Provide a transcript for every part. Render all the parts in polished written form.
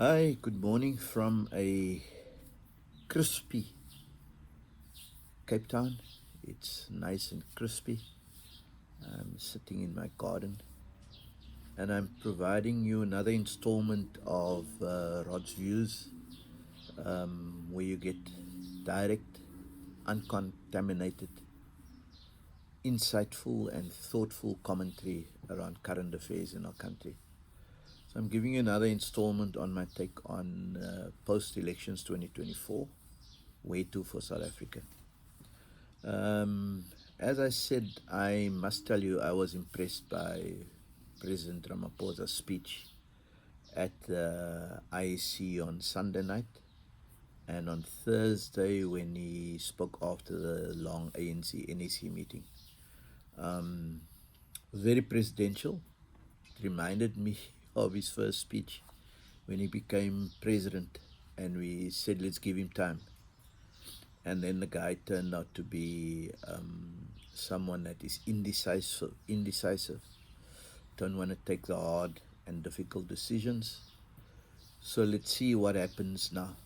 Hi, good morning from a crispy Cape Town. It's nice and crispy. I'm sitting in my garden and I'm providing you another installment of Rod's Views, where you get direct, uncontaminated, insightful, and thoughtful commentary around current affairs in our country. So I'm giving you another installment on my take on post elections 2024. Way to for South Africa. Um, as I said, I must tell you, I was impressed by President Ramaphosa's speech at the IEC on Sunday night and on Thursday when he spoke after the long ANC NEC meeting. Um, Very presidential. It reminded me of his first speech when he became president and we said, let's give him time. And then the guy turned out to be someone that is indecisive, don't want to take the hard and difficult decisions. So let's see what happens now.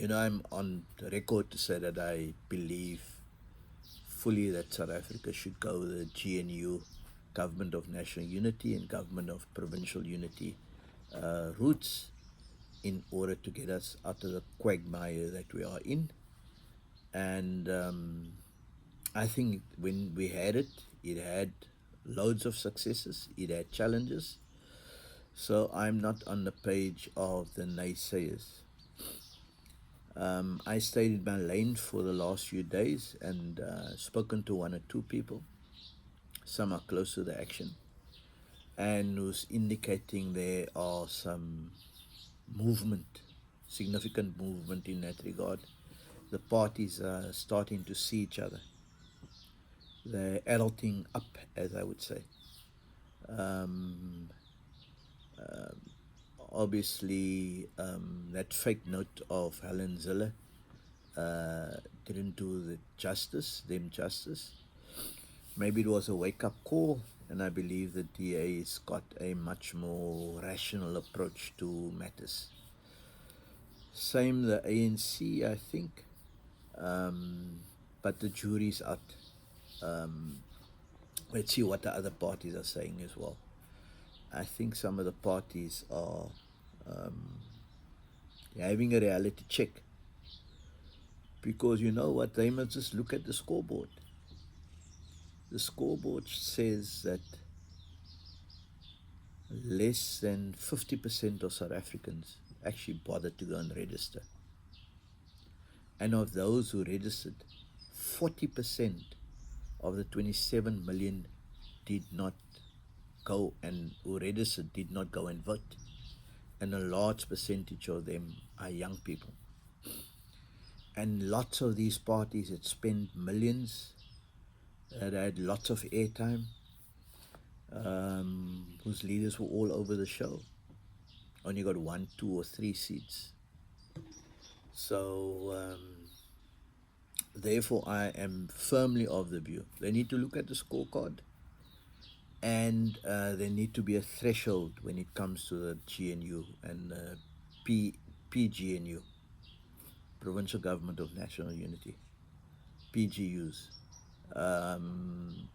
I'm on the record to say that I believe fully that South Africa should go the GNU, Government of National Unity, and Government of Provincial Unity routes in order to get us out of the quagmire that we are in. And I think when we had it, it had loads of successes, it had challenges. So I'm not on the page of the naysayers. I stayed in my lane for the last few days and spoken to one or two people. Some are close to the action and was indicating there are some movement, significant movement in that regard. The parties are starting to see each other. They're adulting up, as I would say. Um, uh, Obviously, that fake note of Helen Zille didn't do them justice. Maybe it was a wake up call, and I believe the DA's got a much more rational approach to matters. Same the ANC, I think, um, but the jury's out. Um, let's see what the other parties are saying as well. I think some of the parties are um, having a reality check because you know what? They must just look at the scoreboard. The scoreboard says that less than 50% of South Africans actually bothered to go and register. And of those who registered, 40% of the 27 million did not go and who registered did not go and vote. And a large percentage of them are young people. And lots of these parties had spent millions, that had lots of airtime, whose leaders were all over the show. Only got 1, 2, or 3 seats. So, therefore, I am firmly of the view they need to look at the scorecard and there need to be a threshold when it comes to the GNU and PGNU, Provincial Government of National Unity, PGUs, um,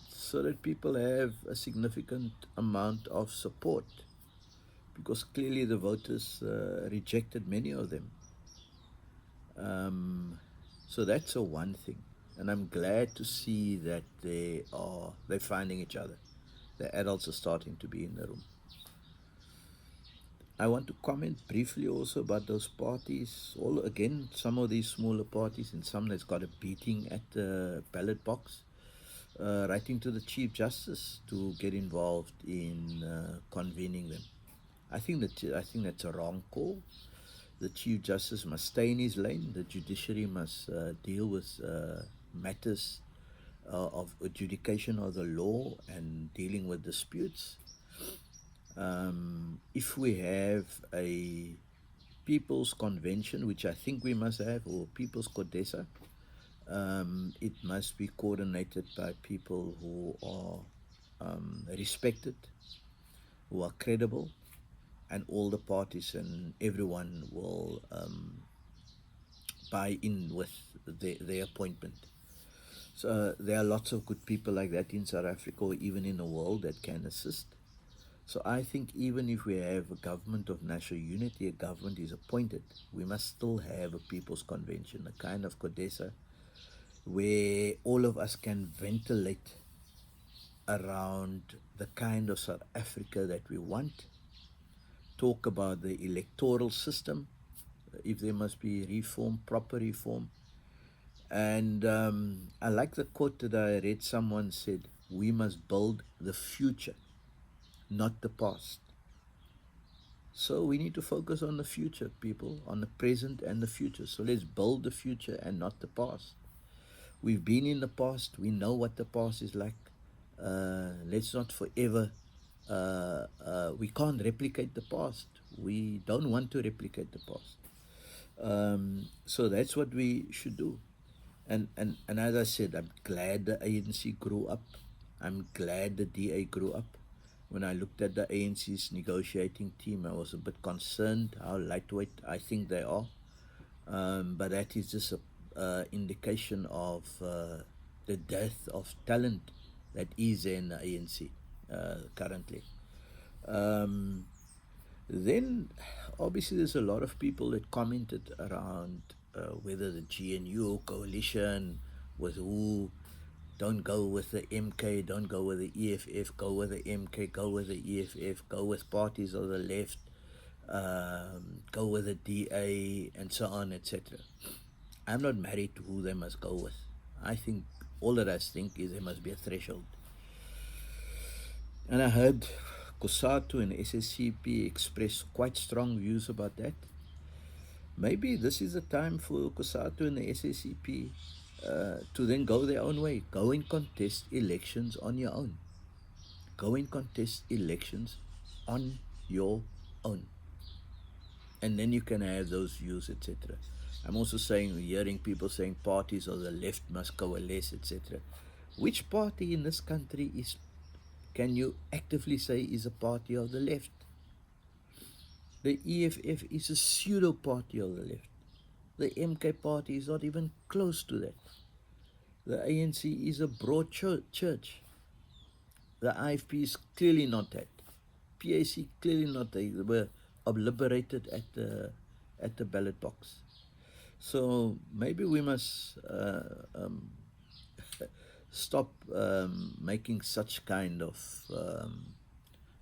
so that people have a significant amount of support because clearly the voters rejected many of them. So that's a one thing, and I'm glad to see that they're finding each other. The adults are starting to be in the room. I want to comment briefly also about those parties. All again, some of these smaller parties and some that's got a beating at the ballot box, writing to the Chief Justice to get involved in convening them. I think that's a wrong call. The Chief Justice must stay in his lane. The judiciary must deal with matters of adjudication of the law and dealing with disputes. If we have a People's Convention, which I think we must have, or People's CODESA, it must be coordinated by people who are respected, who are credible, and all the parties and everyone will buy in with their appointment. So there are lots of good people like that in South Africa or even in the world that can assist. So I think even if we have a government of national unity, a government is appointed, we must still have a people's convention, a kind of CODESA, where all of us can ventilate around the kind of South Africa that we want, talk about the electoral system, if there must be reform, proper reform. And I like the quote that I read. Someone said, we must build the future, not the past. So we need to focus on the future, people, on the present and the future. So let's build the future and not the past. We've been in the past. We know what the past is like. Let's not forever. We can't replicate the past. We don't want to replicate the past. So that's what we should do. And as I said, I'm glad the ANC grew up. I'm glad the DA grew up. When I looked at the ANC's negotiating team, I was a bit concerned how lightweight I think they are. But that is just an indication of the death of talent that is in the ANC currently. Um, then, obviously, there's a lot of people that commented around whether the GNU coalition with who, don't go with the MK, don't go with the EFF, go with the MK, go with the EFF, go with parties of the left, go with the DA, and so on, etc. I'm not married to who they must go with. I think all that I think is there must be a threshold. And I heard COSATU and SSCP express quite strong views about that. Maybe this is the time for COSATU and the SSCP to then go their own way. Go and contest elections on your own. Go and contest elections on your own. And then you can have those views, etc. I'm also hearing people saying parties of the left must coalesce, etc. Which party in this country can you actively say is a party of the left? The EFF is a pseudo party of the left. The MK party is not even close to that. The ANC is a broad church. The IFP is clearly not that. PAC clearly not that. They were obliterated at the ballot box. So maybe we must stop making such kind of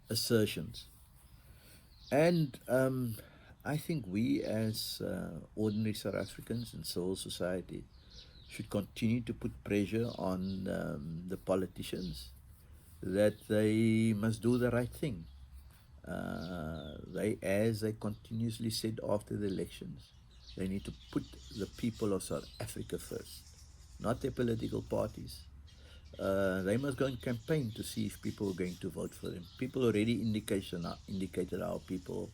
assertions. And I think we as ordinary South Africans in civil society should continue to put pressure on the politicians that they must do the right thing. As they continuously said after the elections, they need to put the people of South Africa first, not their political parties. They must go and campaign to see if people are going to vote for them. People already indicated how people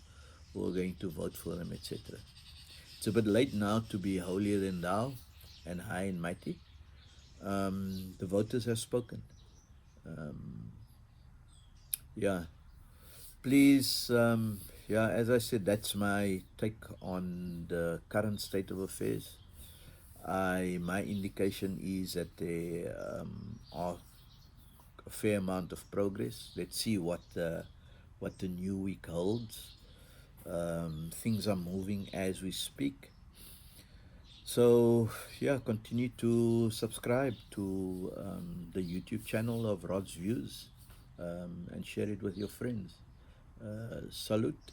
who are going to vote for them, etc. It's a bit late now to be holier than thou and high and mighty. The voters have spoken. Yeah, please, as I said, that's my take on the current state of affairs. My indication is that there are a fair amount of progress. Let's see what the new week holds. Things are moving as we speak. So, continue to subscribe to the YouTube channel of Rod's Views and share it with your friends. Salute.